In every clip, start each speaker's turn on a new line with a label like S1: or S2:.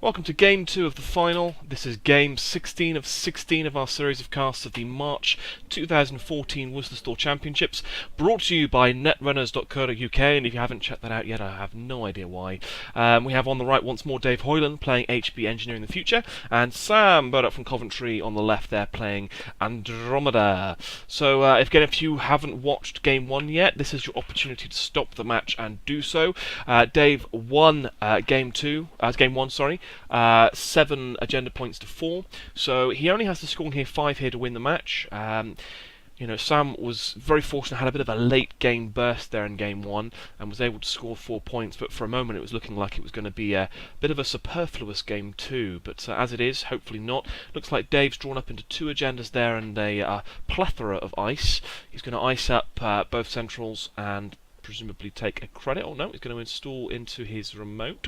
S1: Welcome to Game 2 of the final. This is Game 16 of 16 of our series of casts of the March 2014 Worcester Store Championships, brought to you by netrunners.co.uk, and if you haven't checked that out yet, I have no idea why. We have on the right once more Dave Hoyland playing HB Engineering the Future, and Sam Burdock from Coventry on the left there playing Andromeda. So if you haven't watched Game 1 yet, this is your opportunity to stop the match and do so. Dave won Game 1, sorry. 7 agenda points to 4, so he only has to score here 5 here to win the match. Sam was very fortunate, had a bit of a late game burst there in Game 1 and was able to score 4 points, but for a moment it was looking like it was going to be a bit of a superfluous Game 2, but as it is, hopefully not. Looks like Dave's drawn up into 2 agendas there and a plethora of ice. He's going to ice up both centrals and presumably take a credit. Oh no, he's going to install into his remote.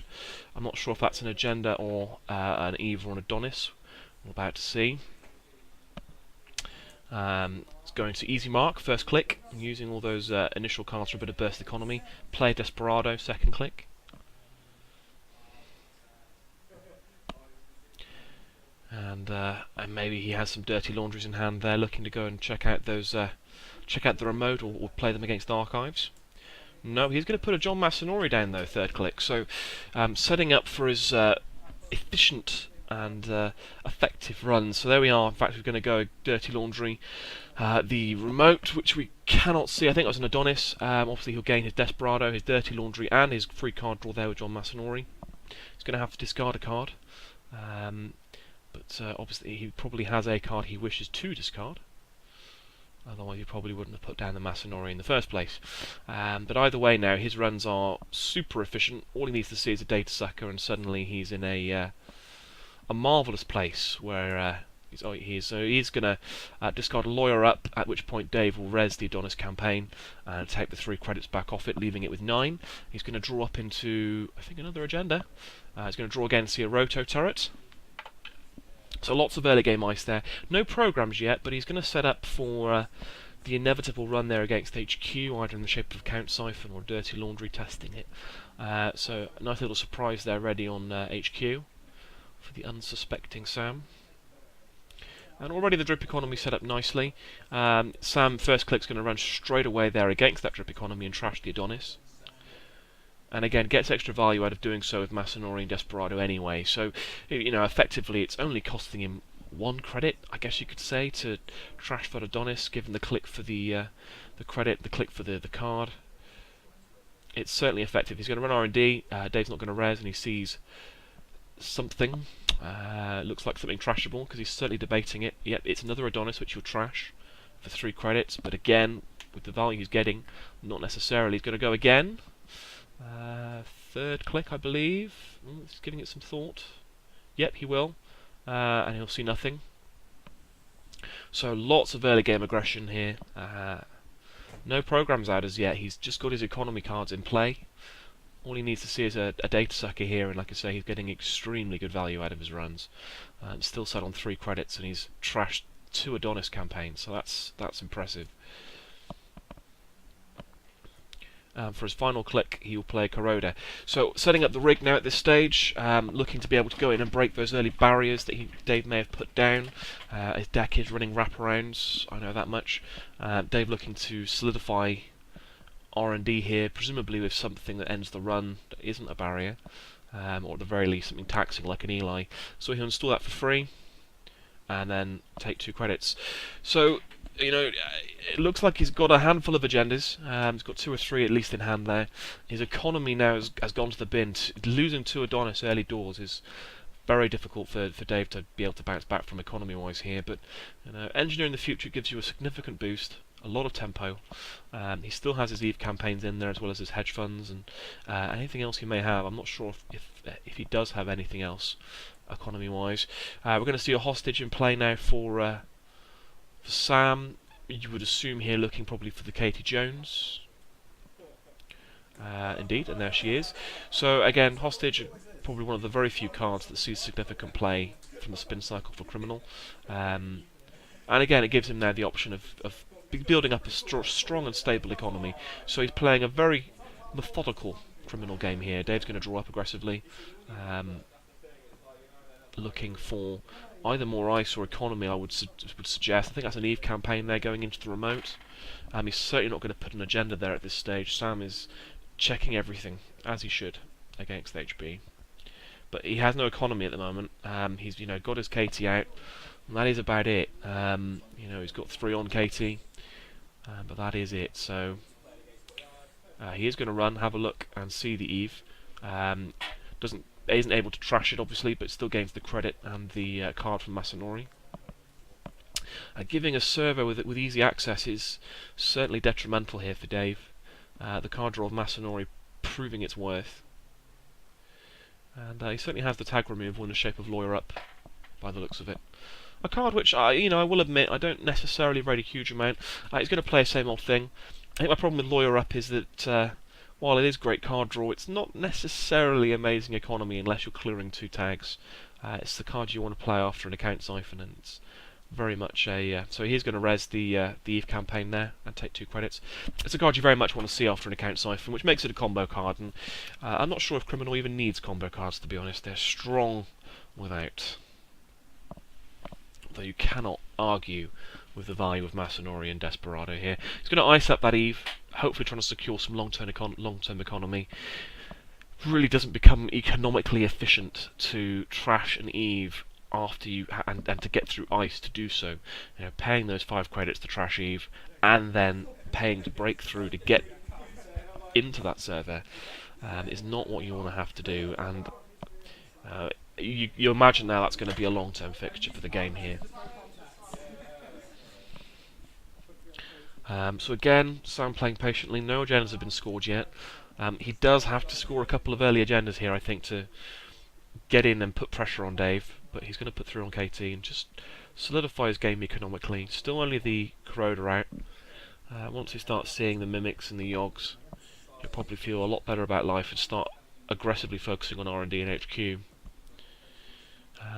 S1: I'm not sure if that's an agenda or an Eve or an Adonis. We're about to see. It's going to easy mark, first click, using all those initial cards for a bit of burst economy. Play Desperado, second click. And maybe he has some dirty laundries in hand there, looking to go and check out those, check out the remote or play them against archives. No, he's going to put a John Masanori down though, third click, so setting up for his efficient and effective runs. So there we are. In fact, we're going to go Dirty Laundry. The remote, which we cannot see, I think it was an Adonis. Obviously he'll gain his Desperado, his Dirty Laundry and his free card draw there with John Masanori. He's going to have to discard a card, but obviously he probably has a card he wishes to discard. Otherwise he probably wouldn't have put down the Masanori in the first place. But either way now, his runs are super efficient. All he needs to see is a data sucker and suddenly he's in a marvellous place where he's going to discard a Lawyer up, at which point Dave will res the Adonis campaign and take the 3 credits back off it, leaving it with 9. He's going to draw up into, I think, another agenda. He's going to draw again to see a Roto turret. So lots of early game ice there. No programs yet, but he's going to set up for the inevitable run there against HQ, either in the shape of Count Siphon or Dirty Laundry testing it. So a nice little surprise there ready on HQ for the unsuspecting Sam. And already the drip economy set up nicely. Sam first click's going to run straight away there against that drip economy and trash the Adonis. And again, gets extra value out of doing so with Masanori and Desperado anyway. So, effectively it's only costing him 1 credit, I guess you could say, to trash that Adonis, given the click for the credit, the click for the card. It's certainly effective. He's going to run R&D, Dave's not going to res, and he sees something. Looks like something trashable, because he's certainly debating it. Yep, it's another Adonis which he'll trash for 3 credits, but again, with the value he's getting, not necessarily. He's going to go again. Third click, I believe. He's giving it some thought. Yep, he will. And he'll see nothing. So lots of early game aggression here. No programs out as yet. He's just got his economy cards in play. All he needs to see is a data sucker here, and like I say, he's getting extremely good value out of his runs. Still set on 3 credits, and he's trashed 2 Adonis campaigns, so that's impressive. For his final click, he will play Kuroda. So, setting up the rig now at this stage, looking to be able to go in and break those early barriers that Dave may have put down. His deck is running wraparounds, I know that much. Dave looking to solidify R&D here, presumably with something that ends the run that isn't a barrier, or at the very least something taxing like an Eli. So he'll install that for free, and then take 2 credits. So, it looks like he's got a handful of agendas. He's got 2 or 3 at least in hand there. His economy now has gone to the bin. Losing 2 Adonis early doors is very difficult for Dave to be able to bounce back from economy-wise here. But Engineering the Future gives you a significant boost, a lot of tempo. He still has his Eve campaigns in there, as well as his hedge funds and anything else he may have. I'm not sure if he does have anything else economy-wise. We're going to see a hostage in play now for Sam. You would assume here looking probably for the Katie Jones. Indeed, and there she is. So again, hostage, probably one of the very few cards that sees significant play from the spin cycle for Criminal. And again, it gives him now the option of building up a strong and stable economy. So he's playing a very methodical Criminal game here. Dave's going to draw up aggressively. looking for either more ice or economy, I would suggest. I think that's an Eve campaign there going into the remote. He's certainly not going to put an agenda there at this stage. Sam is checking everything, as he should, against HB. But he has no economy at the moment. He's got his KT out, and that is about it. He's got 3 on KT, but that is it. So he is going to run, have a look, and see the Eve. Isn't able to trash it, obviously, but still gains the credit and the card from Masanori. Giving a servo with easy access is certainly detrimental here for Dave. The card draw of Masanori proving its worth. And he certainly has the tag removal in the shape of Lawyer Up, by the looks of it. A card which, I will admit, I don't necessarily rate a huge amount. He's going to play the same old thing. I think my problem with Lawyer Up is that while it is great card draw, it's not necessarily amazing economy unless you're clearing 2 tags. It's the card you want to play after an account siphon, and it's very much a... so he's going to res the Eve campaign there and take 2 credits. It's a card you very much want to see after an account siphon, which makes it a combo card, and I'm not sure if Criminal even needs combo cards, to be honest. They're strong without. Though you cannot argue with the value of Masanori and Desperado here. He's going to ice up that Eve, hopefully trying to secure some long-term economy. Really doesn't become economically efficient to trash an Eve after you and to get through ice to do so. Paying those 5 credits to trash Eve and then paying to break through to get into that server is not what you want to have to do. And you imagine now that's going to be a long-term fixture for the game here. So again, Sam playing patiently. No agendas have been scored yet. He does have to score a couple of early agendas here, I think, to get in and put pressure on Dave. But he's going to put through on KT and just solidify his game economically. Still only the Corroder out. Once he starts seeing the Mimics and the Yogs, he'll probably feel a lot better about life and start aggressively focusing on R&D and HQ.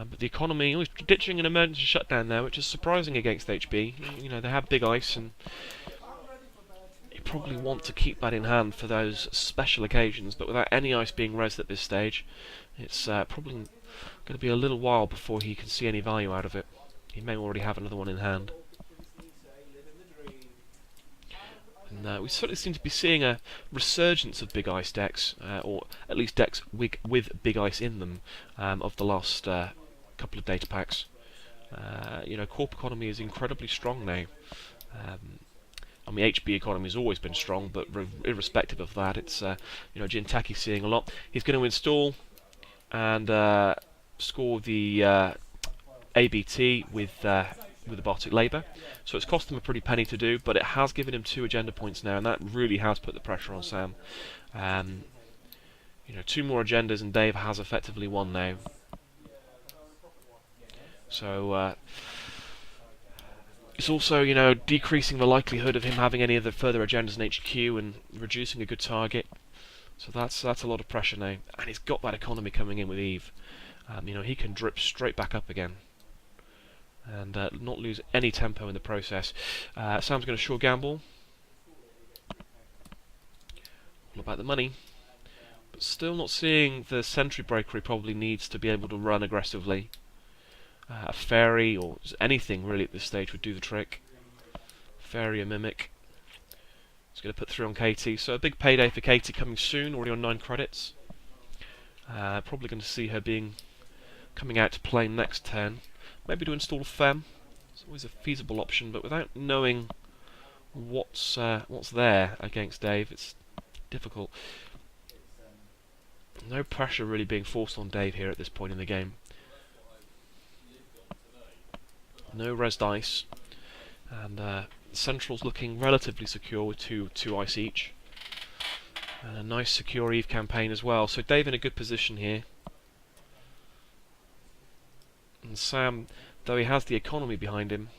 S1: But the economy, he's ditching an emergency shutdown there, which is surprising against HB. They have big ice, and you probably want to keep that in hand for those special occasions, but without any ice being resed at this stage, it's probably going to be a little while before he can see any value out of it. He may already have another one in hand. And we certainly seem to be seeing a resurgence of big ice decks, or at least decks with big ice in them, of the last couple of data packs. Corp economy is incredibly strong now. HB economy has always been strong, but irrespective of that, it's Jinteki seeing a lot. He's going to install and score the ABT with the Bartic Labour. So it's cost him a pretty penny to do, but it has given him 2 agenda points now, and that really has put the pressure on Sam. 2 more agendas, and Dave has effectively won now. So it's also, decreasing the likelihood of him having any of the further agendas in HQ and reducing a good target. So that's a lot of pressure now, and he's got that economy coming in with Eve. He can drip straight back up again and not lose any tempo in the process. Sam's going to sure gamble. All about the money. But still not seeing the sentry breaker he probably needs to be able to run aggressively. A fairy or anything really at this stage would do the trick. Fairy or Mimic. He's going to put through on KT. So a big payday for KT coming soon, already on 9 credits. Probably going to see her coming out to play next turn. Maybe to install Fem. It's always a feasible option, but without knowing what's there against Dave, it's difficult. No pressure really being forced on Dave here at this point in the game. No res dice, and Central's looking relatively secure with two ice each. And a nice secure Eve campaign as well, so Dave in a good position here. And Sam, though he has the economy behind him,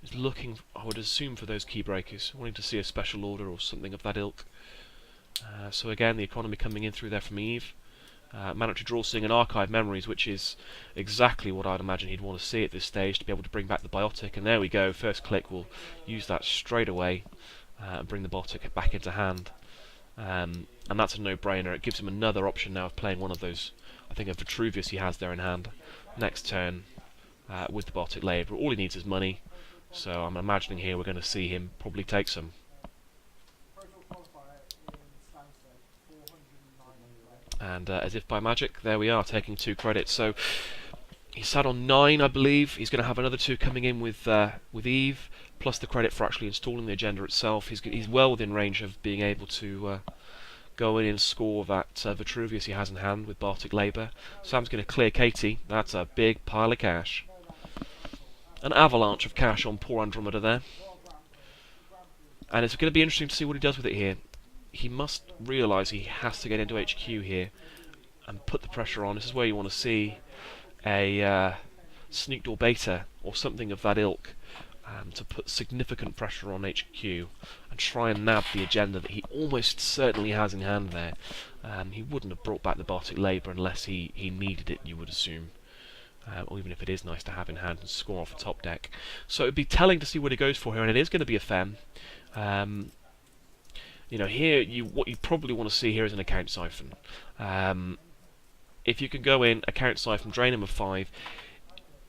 S1: is looking, I would assume, for those key breakers, wanting to see a special order or something of that ilk. So again, the economy coming in through there from Eve. Mandatory draw, seeing an Archive Memories, which is exactly what I'd imagine he'd want to see at this stage, to be able to bring back the Biotic. And there we go, first click, will use that straight away and bring the Biotic back into hand. And that's a no-brainer. It gives him another option now of playing one of those I think a Vitruvius he has there in hand. Next turn, with the Bardic Labour, all he needs is money. So I'm imagining here we're going to see him probably take some. And as if by magic, there we are, taking 2 credits. So he sat on 9, I believe. He's going to have another 2 coming in with Eve, plus the credit for actually installing the agenda itself. He's well within range of being able to go in and score that Vitruvius he has in hand with Bardic Labour. Sam's going to clear Katie. That's a big pile of cash. An avalanche of cash on poor Andromeda there. And it's going to be interesting to see what he does with it here. He must realise he has to get into HQ here and put the pressure on. This is where you want to see a Sneak Door Beta or something of that ilk to put significant pressure on HQ and try and nab the agenda that he almost certainly has in hand there. He wouldn't have brought back the Bardic Labour unless he needed it, you would assume. Or even if it is nice to have in hand and score off a top deck. So it would be telling to see what he goes for here, and it is going to be a Fem. You know, here what you probably want to see here is an account siphon. If you can go in, account siphon, drain him of 5,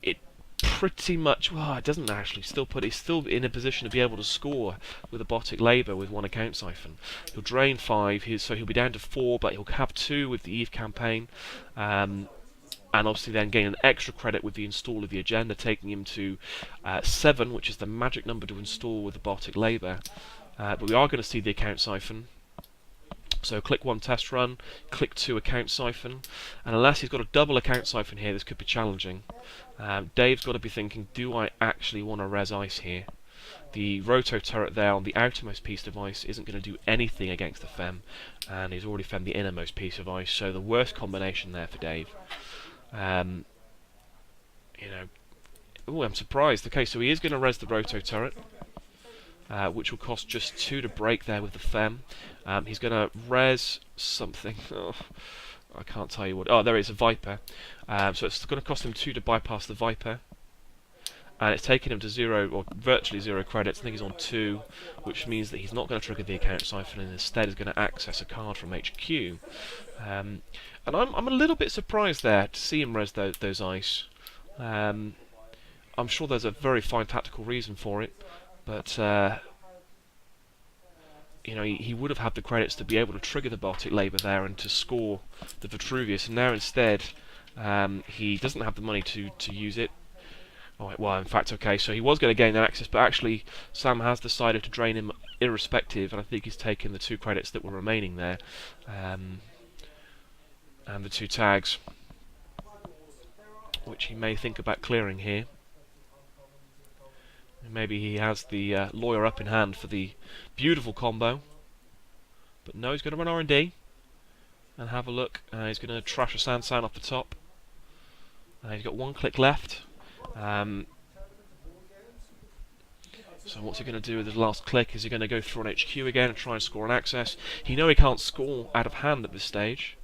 S1: it pretty much, well, it doesn't actually he's still in a position to be able to score with a Bardic Labour with 1 account siphon. He'll drain 5, so he'll be down to 4, but he'll have 2 with the Eve campaign. And obviously then gain an extra credit with the install of the agenda, taking him to 7, which is the magic number to install with the Bardic Labour. But we are going to see the account siphon. So click 1 test run, click 2 account siphon, and unless he's got a double account siphon here, this could be challenging. Dave's got to be thinking, do I actually want to res ice here? The roto turret there on the outermost piece of ice isn't going to do anything against the Fem, and he's already femmed the innermost piece of ice, so the worst combination there for Dave. You know, oh, I'm surprised. Okay, so he is going to res the roto turret, which will cost just 2 to break there with the Fem. He's going to res something. Oh, I can't tell you what. Oh, there is a Viper. So it's going to cost him 2 to bypass the Viper. And it's taken him to 0, or virtually 0 credits. I think he's on 2, which means that he's not going to trigger the account siphon and instead is going to access a card from HQ. And I'm a little bit surprised there to see him res those ice. I'm sure there's a very fine tactical reason for it, but you know, he would have had the credits to be able to trigger the Bardic Labour there and to score the Vitruvius, and now instead he doesn't have the money to use it. Oh, well, in fact, okay, so he was going to gain access, but actually Sam has decided to drain him irrespective, and I think he's taken the 2 credits that were remaining there, and the 2 tags, which he may think about clearing here. Maybe he has the lawyer up in hand for the beautiful combo, but no, he's going to run R&D and have a look. He's going to trash a Sansan off the top. He's got 1 click left. So what's he going to do with his last click? Is he going to go through an HQ again and try and score an access? He knows he can't score out of hand at this stage.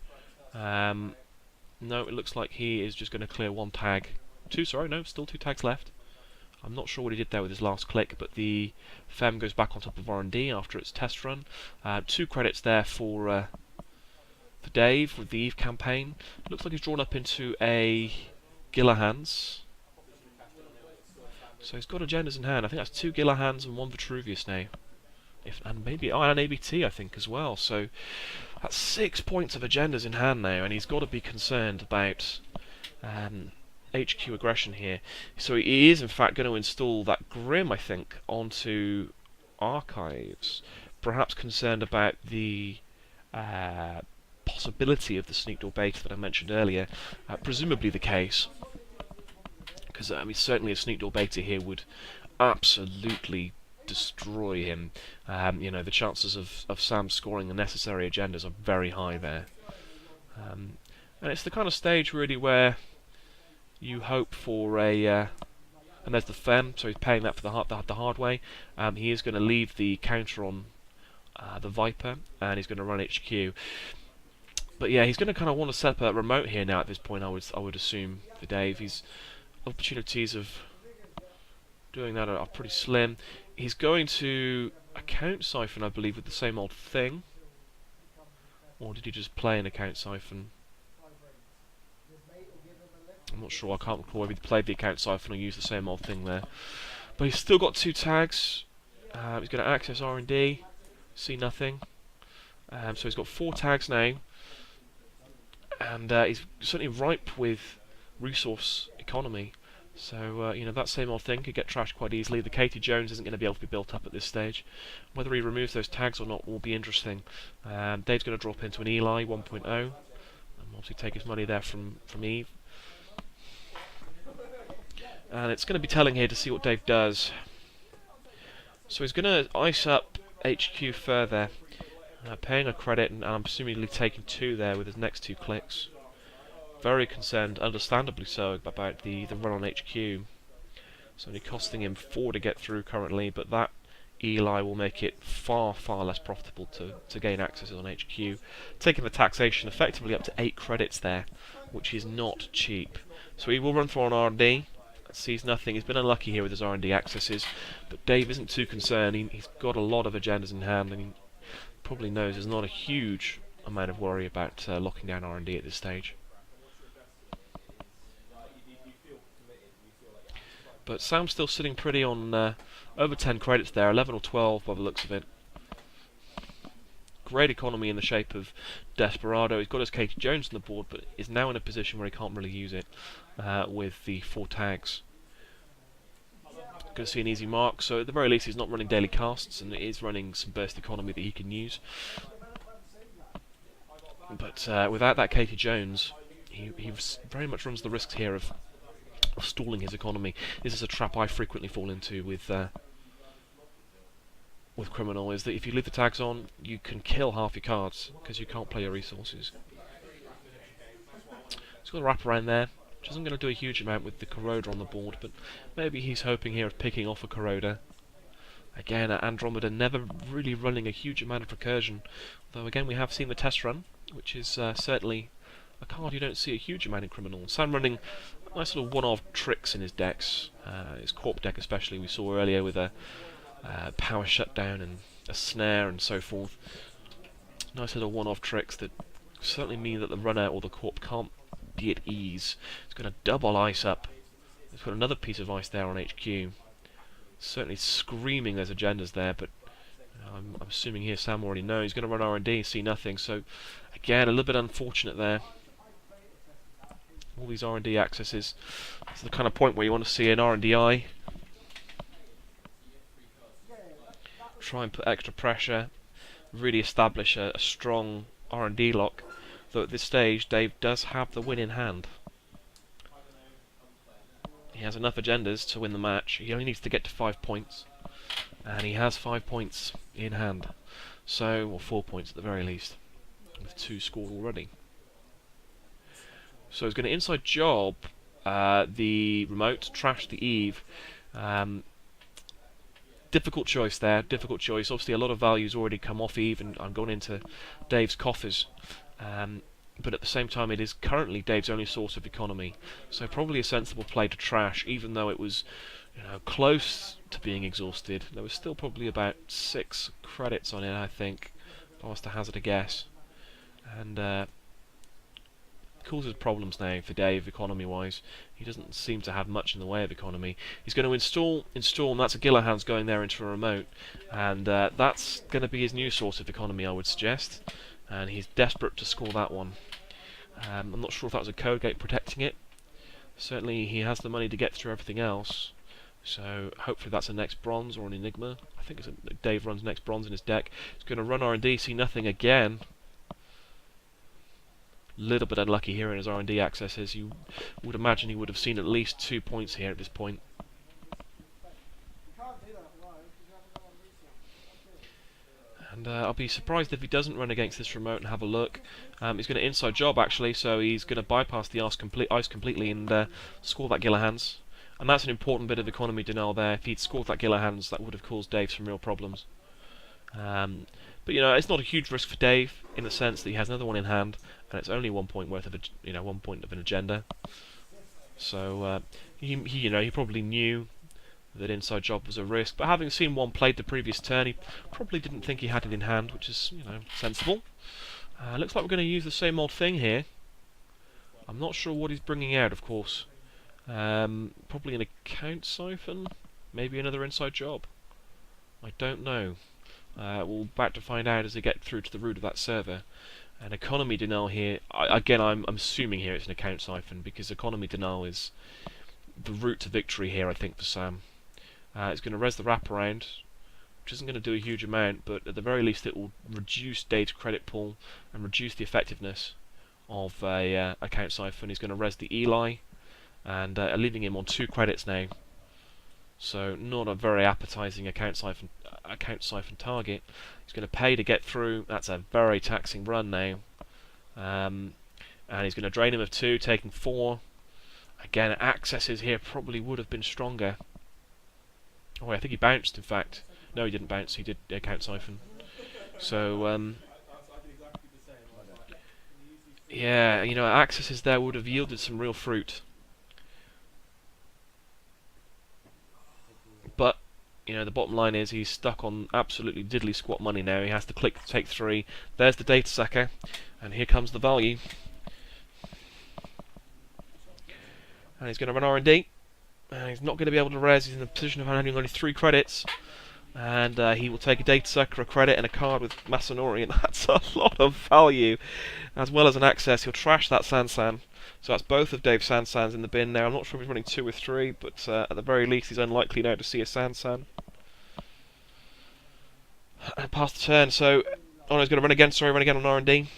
S1: No, it looks like he is just going to clear 1 tag. 2, sorry, no, still 2 tags left. I'm not sure what he did there with his last click, but the Fem goes back on top of R&D after its test run. 2 credits there for Dave with the Eve campaign. Looks like he's drawn up into a Gillahans. So he's got agendas in hand. I think that's 2 Gillahans and 1 Vitruvius now. And maybe an ABT, I think, as well. So that's 6 points of agendas in hand now, and he's got to be concerned about HQ aggression here. So he is, in fact, going to install that Grim, I think, onto Archives. Perhaps concerned about the possibility of the Sneak Door Beta that I mentioned earlier. Presumably the case. Because, I mean, certainly a Sneak Door Beta here would absolutely destroy him. You know, the chances of Sam scoring the necessary agendas are very high there. And it's the kind of stage, really, where you hope for a... and there's the Fem, so he's paying that for the hard way. He is going to leave the counter on the Viper, and he's going to run HQ. But yeah, he's going to kind of want to set up a remote here now at this point, I would assume, for Dave. His opportunities of doing that are pretty slim. He's going to account siphon, I believe, with the same old thing. Or did he just play an account siphon? not sure, I can't recall whether he played the account siphon or used the same old thing there. But he's still got 2 tags. He's going to access R&D, see nothing. So he's got 4 tags now. And he's certainly ripe with resource economy. So, that same old thing could get trashed quite easily. The Katie Jones isn't going to be able to be built up at this stage. Whether he removes those tags or not will be interesting. Dave's going to drop into an Eli 1.0. And obviously take his money there from Eve. And it's going to be telling here to see what Dave does. So he's going to ice up HQ further. Paying a credit, and I'm presumably taking 2 there with his next 2 clicks. Very concerned, understandably so, about the run on HQ. It's only costing him 4 to get through currently, but that Eli will make it far, far less profitable to gain access on HQ. Taking the taxation effectively up to 8 credits there, which is not cheap. So he will run through on R&D, sees nothing. He's been unlucky here with his R&D accesses, but Dave isn't too concerned. He's got a lot of agendas in hand, and he probably knows there's not a huge amount of worry about locking down R&D at this stage. But Sam's still sitting pretty on over 10 credits there, 11 or 12 by the looks of it. Great economy in the shape of Desperado. He's got his Katie Jones on the board, but is now in a position where he can't really use it with the 4 tags. Going to see an easy mark, so at the very least he's not running daily casts, and it is running some burst economy that he can use. But without that Katie Jones, he very much runs the risks here of stalling his economy. This is a trap I frequently fall into with Criminal, is that if you leave the tags on, you can kill half your cards, because you can't play your resources. He's got a wrap around there, which isn't going to do a huge amount with the Corroder on the board, but maybe he's hoping here of picking off a Corroder. Again, Andromeda never really running a huge amount of recursion, though again we have seen the test run, which is certainly a card you don't see a huge amount in Criminal. Sam running nice little one-off tricks in his decks, his Corp deck especially, we saw earlier with a power shutdown and a snare and so forth. Nice little one-off tricks that certainly mean that the runner or the Corp can't be at ease. It's going to double ice up. Let's put another piece of ice there on HQ. Certainly screaming there's agendas there, but I'm assuming here Sam already knows. He's going to run R&D, see nothing, so again a little bit unfortunate there. All these R&D accesses. It's the kind of point where you want to see an R&D-I. Try and put extra pressure, really establish a strong R&D lock, though at this stage Dave does have the win in hand. He has enough agendas to win the match. He only needs to get to 5 points, and he has 5 points in hand. So, or 4 points at the very least, with 2 scored already. So he's going to inside job the remote, trash the Eve. Difficult choice there, difficult choice. Obviously a lot of value's already come off Eve and I'm going into Dave's coffers. But at the same time it is currently Dave's only source of economy. So probably a sensible play to trash, even though it was close to being exhausted. There was still probably about 6 credits on it, I think, if I was to hazard a guess. And causes problems now for Dave economy-wise. He doesn't seem to have much in the way of economy. He's going to install, and that's a Gillihan's going there into a remote, and that's going to be his new source of economy, I would suggest. And he's desperate to score that one. I'm not sure if that was a code gate protecting it. Certainly he has the money to get through everything else. So hopefully that's a next bronze or an Enigma. I think Dave runs next bronze in his deck. He's going to run R&D, see nothing again. Little bit unlucky here in his R&D accesses. You would imagine he would have seen at least 2 points here at this point. And I'll be surprised if he doesn't run against this remote and have a look. He's going to inside job actually, so he's going to bypass the ice completely and score that Gillihan's. And that's an important bit of economy denial there. If he'd scored that Gillihan's, that would have caused Dave some real problems. But it's not a huge risk for Dave in the sense that he has another one in hand, and it's only 1 point worth of 1 point of an agenda. So he probably knew that inside job was a risk, but having seen one played the previous turn, he probably didn't think he had it in hand, which is sensible. Looks like we're going to use the same old thing here. I'm not sure what he's bringing out, of course. Probably an account siphon, maybe another inside job. I don't know. We'll back to find out as they get through to the root of that server. And economy denial here, again I'm assuming here it's an account siphon, because economy denial is the route to victory here, I think, for Sam. It's going to res the wraparound, which isn't going to do a huge amount, but at the very least it will reduce Dave's credit pool and reduce the effectiveness of a account siphon. He's going to res the Eli, and leaving him on 2 credits now. So not a very appetizing account siphon target. He's going to pay to get through. That's a very taxing run now. And he's going to drain him of 2, taking 4. Again, accesses here probably would have been stronger. Oh, I think he bounced, in fact. No, he didn't bounce. He did account siphon. So, yeah, you know, accesses there would have yielded some real fruit. But, you know, the bottom line is he's stuck on absolutely diddly squat money now. He has to click to take 3. There's the data sucker, and here comes the value. And he's going to run R&D. And he's not going to be able to res. He's in the position of having only 3 credits. And he will take a data sucker, a credit, and a card with Masanori, and that's a lot of value, as well as an access. He'll trash that Sansan. So that's both of Dave's Sansans in the bin now. I'm not sure if he's running 2 or 3, but at the very least he's unlikely now to see a Sansan. And pass the turn, so Ono's going to run again on R&D.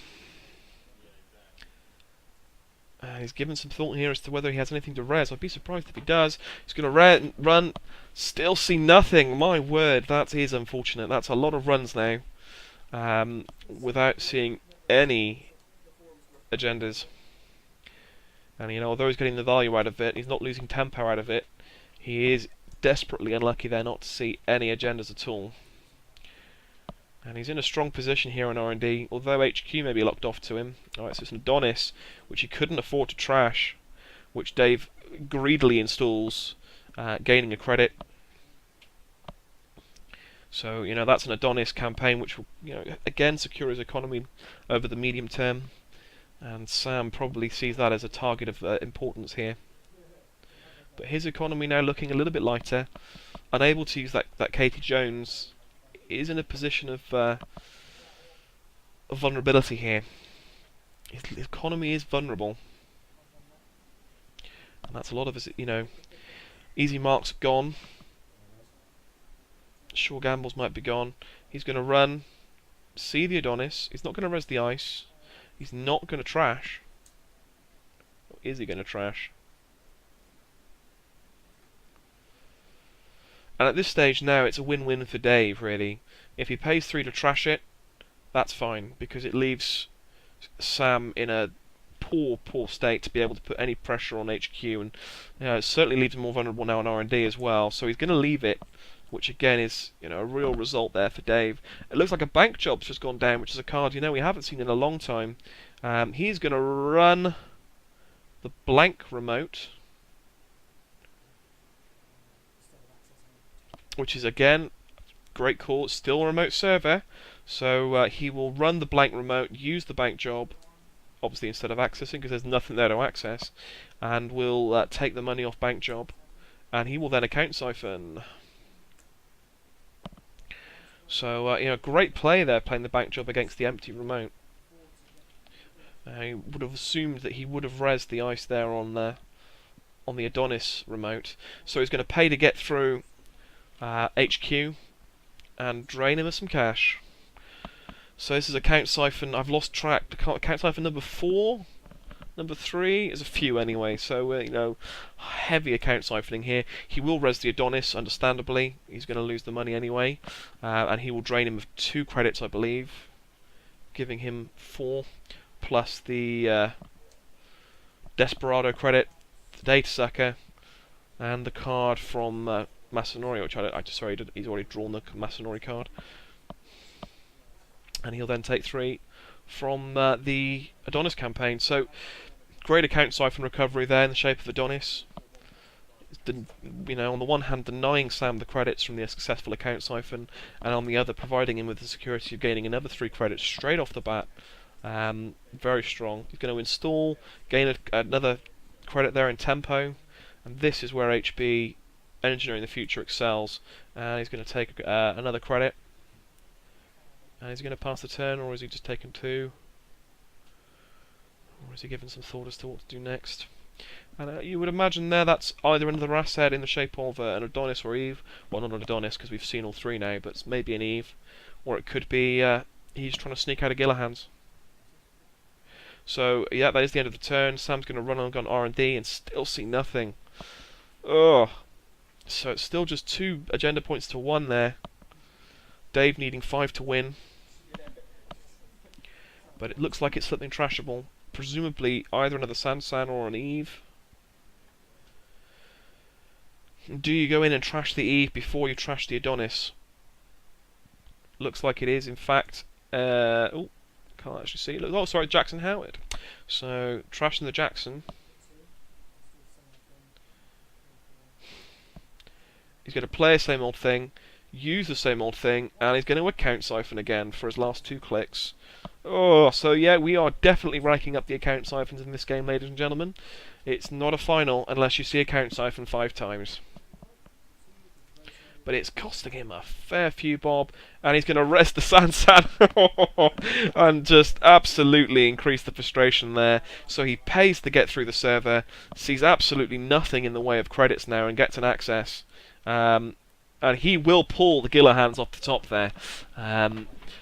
S1: He's given some thought here as to whether he has anything to res. I'd be surprised if he does. He's going to run, still see nothing. My word, that is unfortunate. That's a lot of runs now, without seeing any agendas. And you know, although he's getting the value out of it, he's not losing tempo out of it. He is desperately unlucky there not to see any agendas at all. And he's in a strong position here on R&D, although HQ may be locked off to him. Alright, so it's an Adonis, which he couldn't afford to trash, which Dave greedily installs, gaining a credit. So, you know, that's an Adonis campaign, which will, you know, again secure his economy over the medium term. And Sam probably sees that as a target of importance here. But his economy now looking a little bit lighter, unable to use that Katie Jones, is in a position of vulnerability here. His economy is vulnerable, and that's a lot of his, you know, easy marks gone. Sure gambles might be gone. He's going to run, see the Adonis. He's not going to res the ice. He's not going to trash. Or is he going to trash? And at this stage now, it's a win-win for Dave, really. If he pays 3 to trash it, that's fine, because it leaves Sam in a poor state to be able to put any pressure on HQ, and you know, it certainly leaves him more vulnerable now on R&D as well. So he's going to leave it, which again is, you know, a real result there for Dave. It looks like a bank job's just gone down, which is a card, you know, we haven't seen in a long time. He's going to run the blank remote, which is again great call. It's still a remote server, so he will run the blank remote, use the bank job, obviously instead of accessing, because there's nothing there to access, and will take the money off bank job, and he will then account siphon. So you know, great play there, playing the bank job against the empty remote. I would have assumed that he would have resed the ice there on the Adonis remote, so he's going to pay to get through HQ and drain him of some cash. So this is account siphon. I've lost track. Account siphon number 4, number 3 is a few anyway. So you know, heavy account siphoning here. He will res the Adonis, understandably. He's going to lose the money anyway, and he will drain him of 2 credits, I believe, giving him 4 plus the Desperado credit, the Data Sucker, and the card from Masanori, which he's already drawn the Masanori card. And he'll then take 3 from the Adonis campaign. So, great account siphon recovery there in the shape of Adonis. You know, on the one hand, denying Sam the credits from the successful account siphon, and on the other, providing him with the security of gaining another 3 credits straight off the bat. Very strong. He's going to install, gain another credit there in tempo, And this is where HB Engineering the Future excels. And he's going to take another credit. And is he going to pass the turn, or is he just taking 2? Or is he giving some thought as to what to do next? And you would imagine there that's either another asset in the shape of an Adonis or Eve. Well, not an Adonis, because we've seen all 3 now, but it's maybe an Eve. Or it could be he's trying to sneak out of Gillihan's. So, yeah, that is the end of the turn. Sam's going to run on R&D and still see nothing. Ugh. So it's still just 2 agenda points to 1 there. Dave needing 5 to win. But it looks like it's something trashable. Presumably either another Sansan or an Eve. Do you go in and trash the Eve before you trash the Adonis? Looks like it is, in fact. Oh, can't actually see. Oh, sorry, Jackson Howard. So, trashing the Jackson. He's going to play the same old thing, use the same old thing, and he's going to account siphon again for his last 2 clicks. Oh, so yeah, we are definitely racking up the account siphons in this game, ladies and gentlemen. It's not a final unless you see account siphon 5 times. But it's costing him a fair few bob, and he's going to rest the Sansan and just absolutely increase the frustration there. So he pays to get through the server, sees absolutely nothing in the way of credits now, and gets an access. And he will pull the Gillahans off the top there.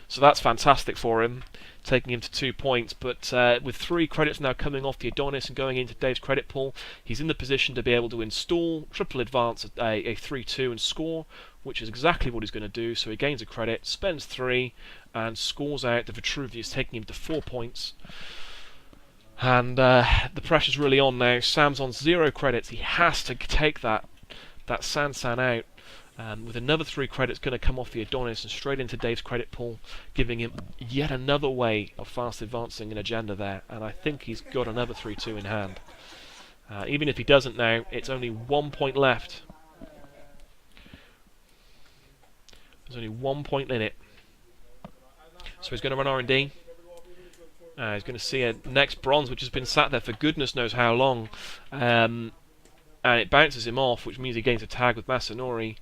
S1: So that's fantastic for him, taking him to 2 points. But with 3 credits now coming off the Adonis and going into Dave's credit pool, he's in the position to be able to install triple advance a 3-2 and score, which is exactly what he's going to do. So he gains a credit, spends 3, and scores out the Vitruvius, taking him to 4 points. And the pressure's really on now. Sam's on 0 credits. He has to take that Sansan out. With another 3 credits going to come off the Adonis and straight into Dave's credit pool, giving him yet another way of fast advancing an agenda there. And I think he's got another 3-2 in hand. Even if he doesn't now, it's only 1 point left. There's only 1 point in it. So he's going to run R&D. He's going to see a next bronze, which has been sat there for goodness knows how long. And it bounces him off, which means he gains a tag with Masanori.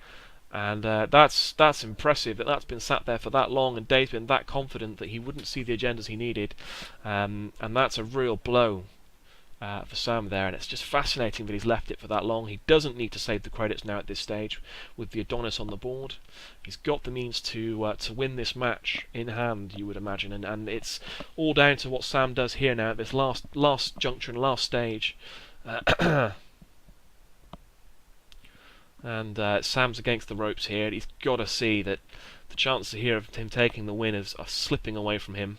S1: And that's impressive that that's been sat there for that long, and Dave's been that confident that he wouldn't see the agendas he needed. And that's a real blow for Sam there, and it's just fascinating that he's left it for that long. He doesn't need to save the credits now at this stage with the Adonis on the board. He's got the means to win this match in hand, you would imagine, and it's all down to what Sam does here now at this last juncture and last stage. And Sam's against the ropes here. He's got to see that the chances here of him taking the win are slipping away from him.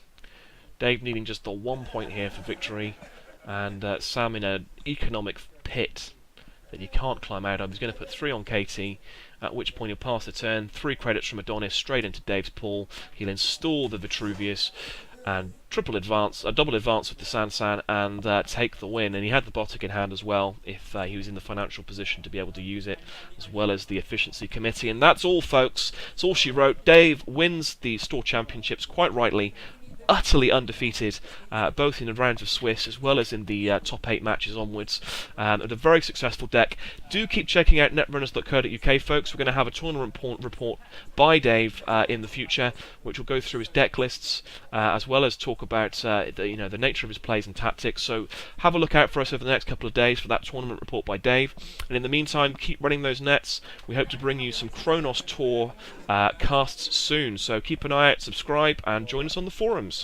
S1: Dave needing just the 1 point here for victory, and Sam in an economic pit that you can't climb out of. He's going to put 3 on Katie, at which point he'll pass the turn. 3 credits from Adonis straight into Dave's pool. He'll install the Vitruvius and double advance with the Sansan and take the win. And he had the Botic in hand as well, if he was in the financial position to be able to use it, as well as the efficiency committee. And that's all, folks. That's all she wrote. Dave wins the store championships quite rightly, utterly undefeated, both in the rounds of Swiss as well as in the top 8 matches onwards. And a very successful deck. Do keep checking out netrunners.co.uk, folks. We're going to have a tournament report by Dave in the future, which will go through his deck lists as well as talk about the nature of his plays and tactics. So have a look out for us over the next couple of days for that tournament report by Dave. And in the meantime, keep running those nets. We hope to bring you some Kronos Tour casts soon. So keep an eye out, subscribe, and join us on the forums.